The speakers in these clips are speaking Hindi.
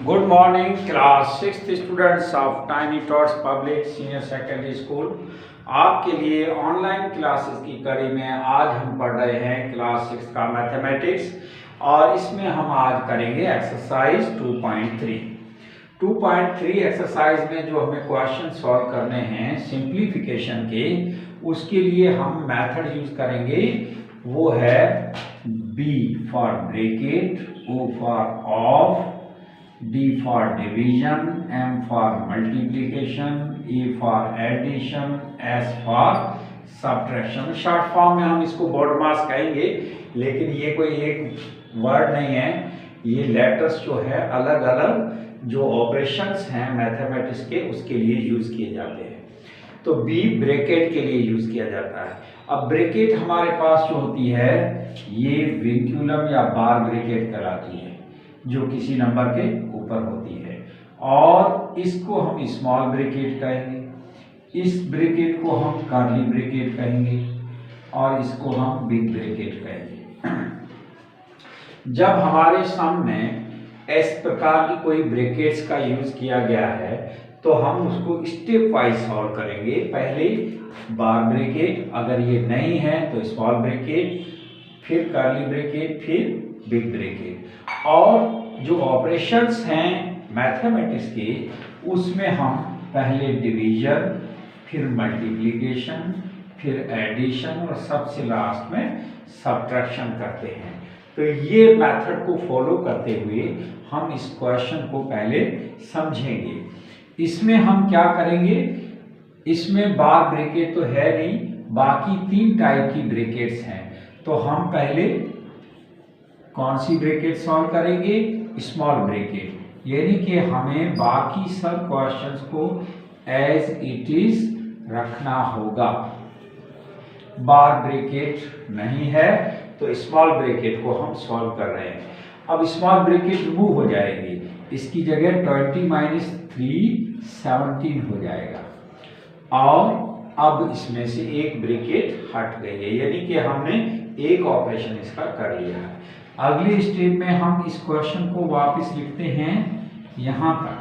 Good morning, class 6th students of Tiny Tots Public Senior Secondary School। आपके लिए ऑनलाइन क्लासेस की कड़ी में आज हम पढ़ रहे हैं क्लास 6 का मैथमेटिक्स और इसमें हम आज करेंगे एक्सरसाइज 2.3। 2.3 एक्सरसाइज में जो हमें क्वेश्चन सॉल्व करने हैं सिंप्लीफिकेशन के, उसके लिए हम मेथड यूज करेंगे। वो है B for bracket, O for of, D for division, M for multiplication, A for addition, S for subtraction। Short form में हम इसको बोर्ड मास कहेंगे, लेकिन ये कोई एक वर्ड नहीं है, ये लेटर्स जो है अलग अलग जो ऑपरेशंस हैं मैथमेटिक्स के उसके लिए यूज किए जाते हैं। तो B ब्रैकेट के लिए यूज किया जाता है। अब ब्रैकेट हमारे पास जो होती है ये विंक्यूलम या बार ब्रैकेट कहलाती है, जो किसी नंबर के ऊपर होती है, और इसको हम स्मॉल ब्रैकेट कहेंगे, इस ब्रैकेट को हम कर्ली ब्रैकेट कहेंगे और इसको हम बिग ब्रैकेट कहेंगे। जब हमारे सामने इस प्रकार की कोई ब्रैकेट्स का यूज किया गया है तो हम उसको स्टेप वाइज सॉल्व करेंगे। पहले बार ब्रैकेट, अगर ये नहीं है तो स्मॉल ब्रैकेट, फिर कर्ली ब्रैकेट, फिर बिग ब्रैकेट। और जो ऑपरेशंस हैं मैथमेटिक्स के उसमें हम पहले डिवीजन, फिर मल्टीप्लिकेशन, फिर एडिशन और सबसे लास्ट में सब्ट्रैक्शन करते हैं। तो ये मेथड को फॉलो करते हुए हम इस क्वेश्चन को पहले समझेंगे। इसमें हम क्या करेंगे, इसमें बार ब्रैकेट तो है नहीं, बाकी 3 टाइप की ब्रैकेट्स हैं। तो हम पहले कौन सी ब्रैकेट सॉल्व करेंगे, स्मॉल ब्रैकेट, यानी कि हमें बाकी सब क्वेश्चंस को एज इट इज रखना होगा। बार ब्रैकेट नहीं है तो स्मॉल ब्रैकेट को हम सॉल्व कर रहे हैं। अब स्मॉल ब्रैकेट रिमूव हो जाएगी, इसकी जगह 20 - 3 17 हो जाएगा और अब इसमें से एक ब्रैकेट हट गई है, यानी कि हमने एक ऑपरेशन इसका कर लिया है। अगली स्टेप में हम इस क्वेश्चन को वापस लिखते हैं यहां तक,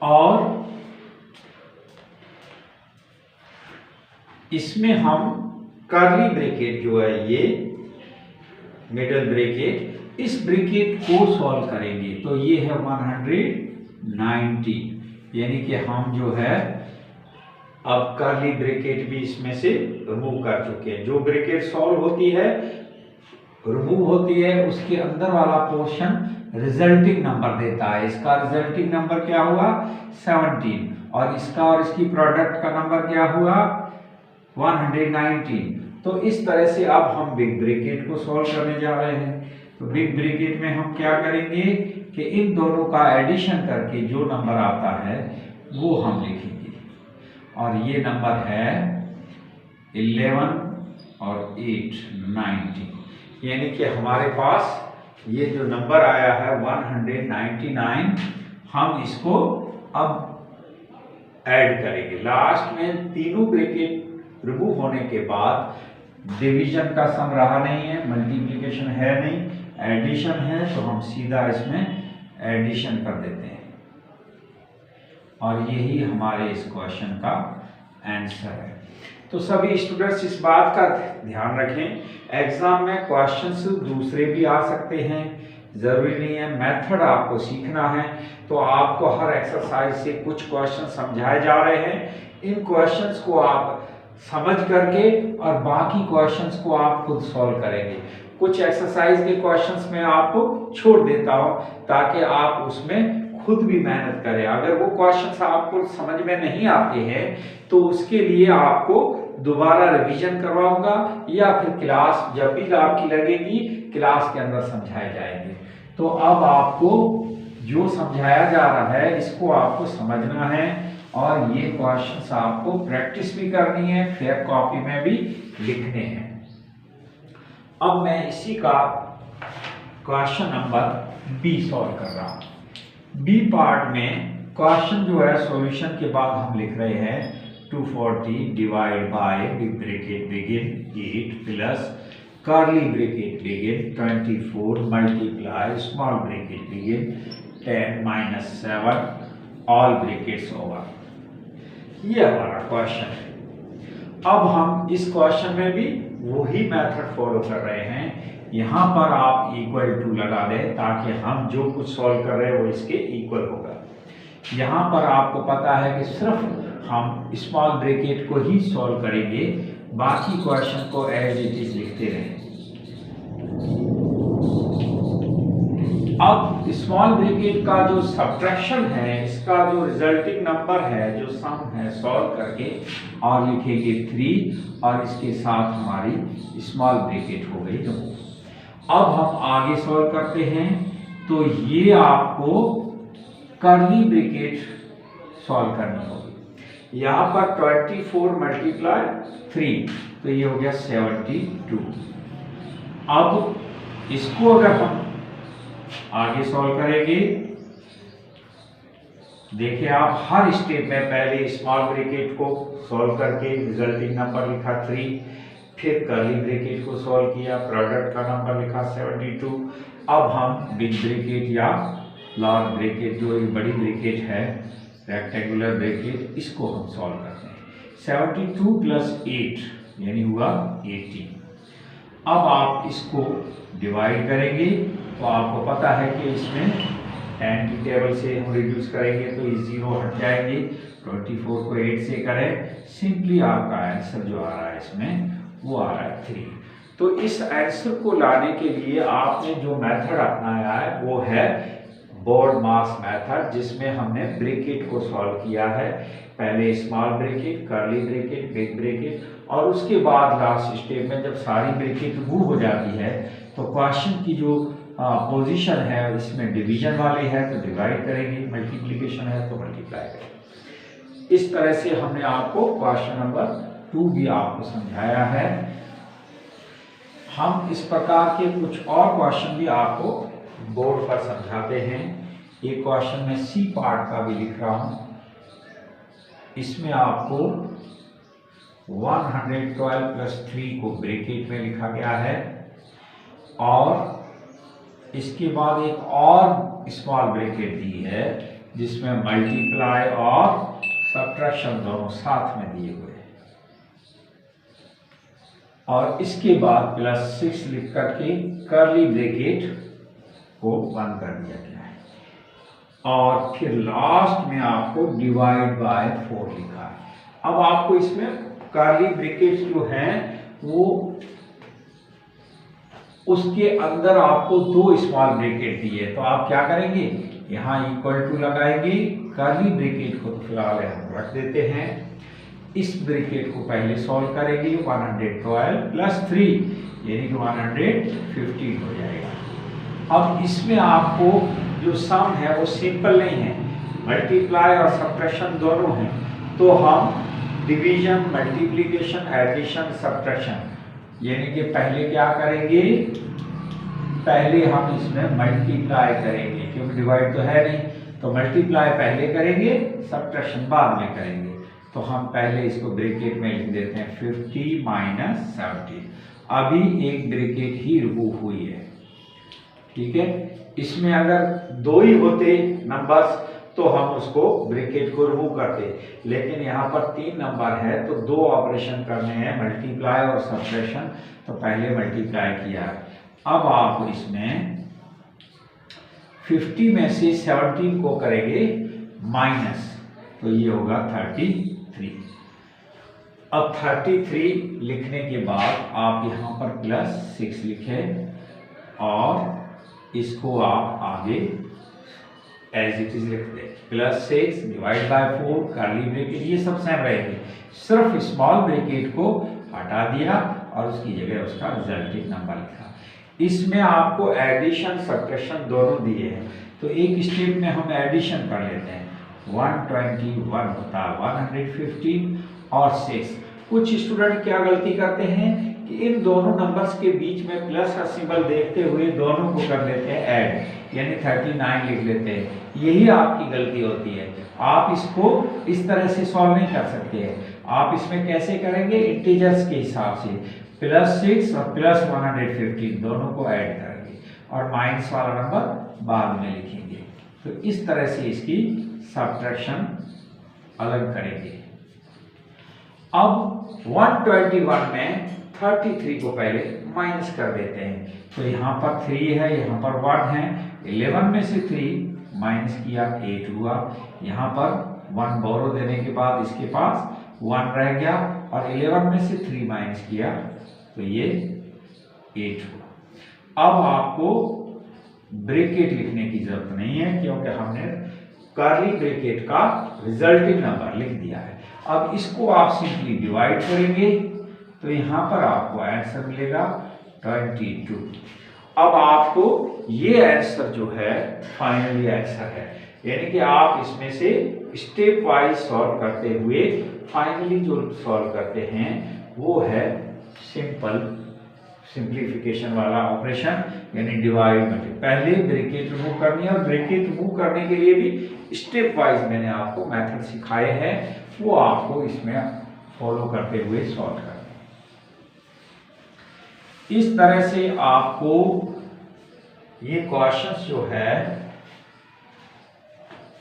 और इसमें हम कर्ली ब्रैकेट जो है ये मिडल ब्रैकेट, इस ब्रैकेट को सॉल्व करेंगे। तो ये है 190, यानी कि हम जो है अब कर्ली ब्रैकेट भी इसमें से रिमूव कर चुके हैं। जो ब्रैकेट सॉल्व होती है, रिमूव होती है, उसके अंदर वाला पोर्शन रिजल्टिंग नंबर देता है। इसका रिजल्टिंग नंबर क्या हुआ 17, और इसका और इसकी प्रोडक्ट का नंबर क्या हुआ 119। तो इस तरह से अब हम बिग ब्रैकेट को सॉल्व करने जा रहे हैं। तो बिग ब्रैकेट में हम क्या करेंगे कि इन दोनों का एडिशन करके जो नंबर आता है वो हम लिखेंगे, और ये नंबर है 11 और 8 90, यानी कि हमारे पास ये जो नंबर आया है 199, हम इसको अब ऐड करेंगे। लास्ट में तीनों ब्रैकेट रिमूव होने के बाद डिवीजन का सम रहा नहीं है, मल्टीप्लिकेशन है नहीं, एडिशन है, तो हम सीधा इसमें एडिशन कर देते हैं, और यही हमारे इस क्वेश्चन का आंसर है। तो सभी स्टूडेंट्स इस बात का ध्यान रखें, एग्जाम में क्वेश्चंस दूसरे भी आ सकते हैं, जरूरी नहीं है। मेथड आपको सीखना है, तो आपको हर एक्सरसाइज से कुछ क्वेश्चन समझाए जा रहे हैं। इन क्वेश्चंस को आप समझ करके और बाकी क्वेश्चंस को आप खुद सॉल्व करेंगे। कुछ एक्सरसाइज के क्वेश्चंस में आपको छोड़ देता हूं ताकि आप उसमें खुद भी मेहनत करें। अगर वो क्वेश्चंस आपको समझ में नहीं आते हैं तो उसके लिए आपको दोबारा रिवीजन करवाऊंगा, या फिर क्लास जब भी आपकी लगेगी क्लास के अंदर समझाए जाएंगे। तो अब आपको जो समझाया जा रहा है इसको आपको समझना है, और ये क्वेश्चंस आपको प्रैक्टिस भी करनी है, फिर कॉपी में भी लिखने हैं। अब मैं इसी का क्वेश्चन नंबर बी सॉल्व कर रहा हूं। बी पार्ट में क्वेश्चन जो है सॉल्यूशन के बाद हम लिख रहे हैं 240 divide by big bracket begin 8 plus curly bracket begin 24 multiply small bracket begin 10 minus 7 all brackets over. ये हमारा क्वेश्चन है। अब हम इस क्वेश्चन में भी वही मेथड फॉलो कर रहे हैं। यहाँ पर आप इक्वल टू लगा दें ताकि हम जो कुछ सॉल्व कर रहे हैं वो इसके इक्वल होगा। यहाँ पर आपको पता है कि सिर्फ हम स्मॉल ब्रैकेट को ही सॉल्व करेंगे, बाकी क्वेश्चन को एज इट इज लिखते रहें। अब स्मॉल ब्रैकेट का जो सब्ट्रैक्शन है, इसका जो रिजल्टिंग नंबर है, जो सम है, सॉल्व करके और लिखेंगे 3 और इसके साथ हमारी स्मॉल ब्रैकेट हो गई 2। अब हम आगे सॉल्व करते हैं तो ये आपको कर्ली ब्रैकेट सॉल्व करनी होगी। यहाँ पर 24 मल्टीप्लाई 3 तो ये हो गया 72। अब इसको अगर हम आगे सॉल्व करेंगे, देखिए आप हर स्टेप में पहले स्मॉल ब्रैकेट को सॉल्व करके रिजल्टिंग नंबर लिखा 3, फिर कर्ली ब्रैकेट को सॉल्व किया, प्रोडक्ट का नंबर लिखा 72। अब हम बिग ब्रैकेट या लॉन्ग ब्रैकेट, जो एक बड़ी ब्रैकेट है रेक्टेंगुलर ब्रैकेट, इसको हम सॉल्व करते हैं। 72 प्लस 8 यानी हुआ 80। अब आप इसको डिवाइड करेंगे तो आपको पता है कि इसमें 10 की टेबल से हम रिड्यूस करेंगे तो ये 0 हट जाएंगे। 24 को 8 से करें, सिंपली आपका आंसर जो आ रहा है इसमें वो आ रहा है 3। तो इस आंसर को लाने के लिए आपने जो मेथड अपनाया है वो है बोर्ड-मास मेथड, जिसमें हमने ब्रैकेट को सॉल्व किया है। पहले small bracket, curly bracket, big bracket और उसके बाद लास्ट स्टेप में जब सारी ब्रैकेट रिमूव हो जाती है तो क्वेश्चन की जो पोजीशन है इसमें डिवीजन वाली है तो डिवाइड करेंगे, मल्टीप्लिकेशन है तो मल्टीप्लाई करेंगे। इस तरह से हमने आपको क्वेश्चन नंबर 2 भी आपको समझाया है। हम इस प्रकार के कुछ और क्वेश्चन भी आपको बोर्ड पर समझाते हैं। एक क्वेश्चन में सी पार्ट का भी लिख रहा हूं। इसमें आपको 112 प्लस 3 को ब्रैकेट में लिखा गया है और इसके बाद एक और स्मॉल ब्रैकेट दी है जिसमें मल्टीप्लाई और सब्ट्रैक्शन दोनों साथ में दिए हुए हैं और इसके बाद प्लस 6 लिख करके कर्ली ब्रैकेट को बंद कर दिया गया है और फिर लास्ट में आपको डिवाइड बाय 4 लिखा है। अब आपको इसमें कर्ली ब्रैकेट्स जो हैं वो उसके अंदर आपको 2 स्मॉल ब्रैकेट दिए, तो आप क्या करेंगे, यहाँ इक्वल टू लगाएंगे। कर्ली ब्रैकेट को तो फिलहाल हम रख देते हैं। इस ब्रैकेट को पहले सॉल्व करेंगे। 112 प्लस 3 यानी कि 115 हो जाएगा। अब इसमें आपको जो सम है वो सिंपल नहीं है, मल्टीप्लाई और सब्ट्रैक्शन दोनों हैं, तो हम डिवीजन, मल्टीप्लिकेशन, एडिशन, सब्ट्रैक्शन यानी कि पहले क्या करेंगे, पहले हम इसमें मल्टीप्लाई करेंगे क्योंकि डिवाइड तो है नहीं, तो मल्टीप्लाई पहले करेंगे, सब्ट्रैक्शन बाद में करेंगे। तो हम पहले इसको ब्रैकेट में लिख देते हैं 50 माइनस 70। अभी एक ब्रैकेट ही रिमूव हुई है, ठीक है। इसमें अगर 2 ही होते नंबर्स तो हम उसको ब्रैकेट को रिमूव करते, लेकिन यहाँ पर 3 नंबर है तो 2 ऑपरेशन करने हैं, मल्टीप्लाई और सब्ट्रैक्शन, तो पहले मल्टीप्लाई किया। अब आप इसमें 50 में से 17 को करेंगे माइनस, तो ये होगा 33। अब 33 लिखने के बाद आप यहाँ पर प्लस 6 लिखें और इसको आप आगे एज इट इज लिख दें। Plus 6 divide by 4 curly bracket, ये सब सेम रहेंगे, सिर्फ स्मॉल ब्रैकेट को हटा दिया और उसकी जगह उसका रिजल्टिंग नंबर लिखा। इसमें आपको एडिशन, सब्ट्रैक्शन दोनों दिए हैं, तो एक स्टेप में हम एडिशन कर लेते हैं। 121 होता है 115 और 6। कुछ स्टूडेंट क्या गलती करते हैं कि इन दोनों नंबर्स के बीच में प्लस का सिंबल देखते हुए दोनों को कर लेते हैं ऐड, यानी 39 लिख लेते हैं। यही आपकी गलती होती है। आप इसको इस तरह से सॉल्व नहीं कर सकते हैं। आप इसमें कैसे करेंगे, इंटीजर्स के हिसाब से। +6 और +115 दोनों को ऐड करेंगे और माइनस वाला नंबर बाद में लिखेंगे। तो इस तरह से इसकी सब्ट्रैक्शन अलग करेंगे। अब 121 में 33 को पहले माइनस कर देते हैं। तो यहाँ पर 3 है, यहाँ पर 1 है। 11 में से 3 माइनस किया 8 हुआ। यहाँ पर 1 बोरो देने के बाद इसके पास 1 रह गया और 11 में से 3 माइनस किया तो ये 8 हुआ। अब आपको ब्रैकेट लिखने की जरूरत नहीं है क्योंकि हमने कर्ली ब्रैकेट का रिजल्टिंग नंबर लिख दिया है। अब इसको आप सिंपली डिवाइड करेंगे तो यहाँ पर आपको आंसर मिलेगा 22। अब आपको ये आंसर जो है फाइनली आंसर है, यानी कि आप इसमें से स्टेप वाइज सॉल्व करते हुए फाइनली जो सॉल्व करते हैं वो है सिंप्लीफिकेशन वाला ऑपरेशन, यानी डिवाइड मल्टीप्लाई। पहले ब्रैकेट रिमूव करनी है और ब्रैकेट रिमूव करने के लिए भी स्टेप वाइज मैंने आपको मेथड सिखाए हैं, वो आपको इसमें फॉलो करते हुए सॉल्व करना है। इस तरह से आपको ये क्वेश्चंस जो है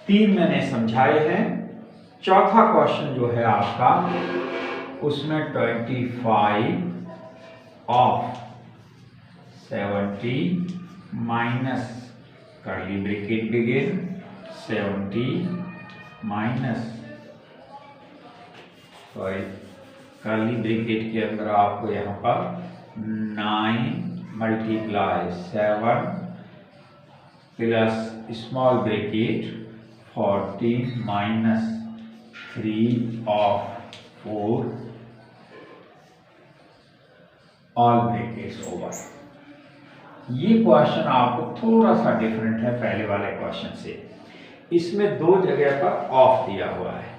3 मैंने समझाए हैं। चौथा क्वेश्चन जो है आपका उसमें 25 of 70 minus curly bracket begin 70 minus curly bracket के अंदर आपको यहाँ पर 9 multiply 7 plus small bracket 40 minus 3 of 4 all brackets over. ये क्वेश्चन आपको थोड़ा सा डिफरेंट है पहले वाले क्वेश्चन से। इसमें 2 जगह पर ऑफ दिया हुआ है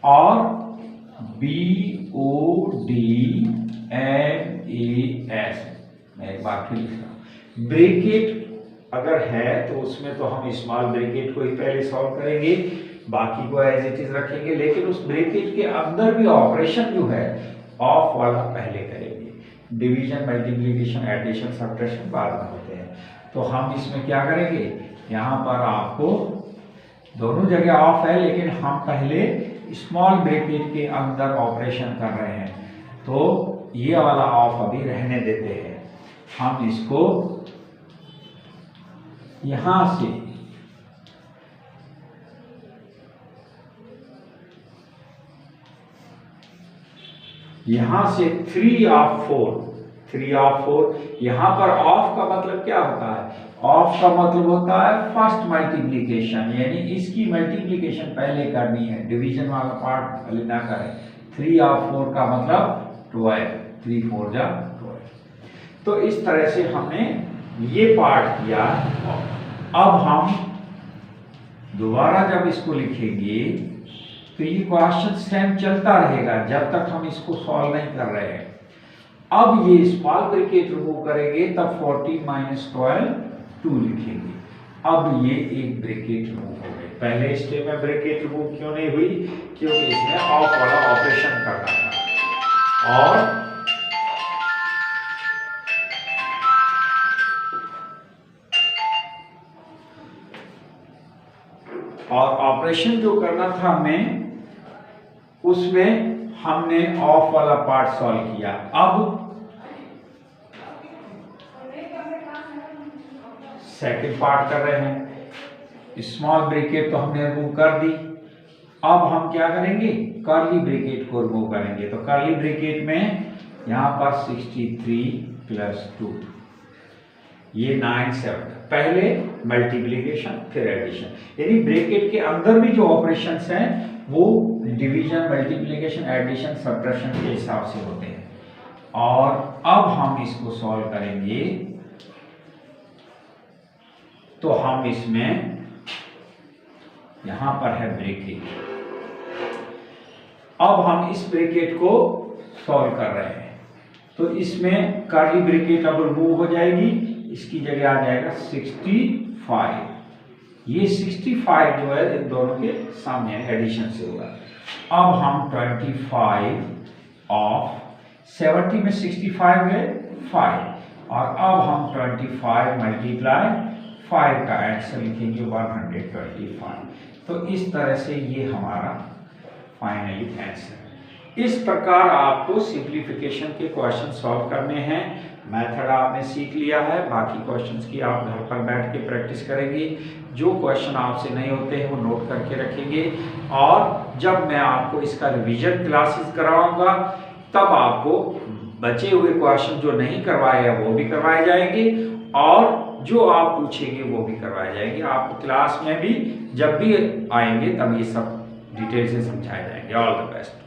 और BODMAS, मैं एक बार फिर लिख रहा हूं। ब्रैकेट अगर है तो उसमें तो हम स्मॉल ब्रैकेट को ही पहले सॉल्व करेंगे, बाकी को एज इट इज रखेंगे, लेकिन उस ब्रैकेट के अंदर भी ऑपरेशन जो है ऑफ वाला पहले करेंगे। डिवीजन, मल्टीप्लिकेशन, एडिशन, सब्ट्रैक्शन बाद में होते हैं। तो हम इसमें क्या करेंगे, यहाँ पर आपको दोनों जगह ऑफ है लेकिन हम पहले स्मॉल ब्रैकेट के अंदर ऑपरेशन कर रहे हैं, तो ये वाला ऑफ अभी रहने देते हैं। हम इसको यहां से से 3 ऑफ 4 यहां पर ऑफ का मतलब क्या होता है? ऑफ का मतलब होता है फर्स्ट मल्टीप्लिकेशन, यानी इसकी मल्टीप्लिकेशन पहले करनी है, डिवीजन वाला पार्ट पहले ना करें। 3 ऑफ 4 का मतलब 12, 3 4 जा 12। तो इस तरह से हमने ये पार्ट किया। अब हम दोबारा जब इसको लिखेंगे तो ये क्वेश्चन सेम चलता रहेगा जब तक हम इसको सॉल्व नहीं कर रहे हैं। अब ये स्मॉल ब्रैकेट रिमूव करेंगे तब 40 माइनस 12 2 लिखेंगे। अब ये एक ब्रैकेट रिमूव हो गई। पहले स्टेप में ब्रैकेट रिमूव क्यों नहीं हुई? क्योंकि इसमें ऑफ वाला ऑपरेशन करना था और ऑपरेशन जो करना था हमें उसमें हमने ऑफ वाला पार्ट सॉल्व किया। अब सेकंड पार्ट कर रहे हैं। स्मॉल ब्रैकेट तो हमने रिमूव कर दी। अब हम क्या करेंगे, कर्ली ब्रैकेट को रिमूव करेंगे। तो कर्ली ब्रैकेट में यहां पर 63 प्लस 2, ये 9 7, पहले मल्टीप्लिकेशन फिर एडिशन, यानी ब्रैकेट के अंदर भी जो ऑपरेशंस हैं वो डिवीजन, मल्टीप्लिकेशन, एडिशन, सब्ट्रैक्शन के हिसाब से होते हैं। और अब हम इसको सॉल्व करेंगे तो हम इसमें यहां पर है ब्रैकेट, अब हम इस ब्रैकेट को सॉल्व कर रहे हैं। तो इसमें कर्ली ब्रैकेट अब रिमूव हो जाएगी, इसकी जगह आ जाएगा 65। ये 65 जो है इन दोनों के सामने एडिशन से होगा। अब हम 25 ऑफ 70 में 65 है 5, और अब हम 25 मल्टीप्लाई 5 का आंसर लिखेंगे 125। तो इस तरह से ये हमारा फाइनली आंसर है। इस प्रकार आपको सिंप्लीफिकेशन के क्वेश्चन सॉल्व करने हैं। मेथड आपने सीख लिया है, बाकी क्वेश्चंस की आप घर पर बैठ के प्रैक्टिस करेंगे। जो क्वेश्चन आपसे नहीं होते हैं वो नोट करके रखेंगे, और जब मैं आपको इसका रिवीजन क्लासेस कराऊंगा तब आपको बचे हुए क्वेश्चन जो नहीं करवाए हैं वो भी करवाए जाएंगे, और जो आप पूछेंगे वो भी करवाए जाएंगे। आपको क्लास में भी जब भी आएंगे तब ये सब डिटेल से समझाए जाएंगे। All the best.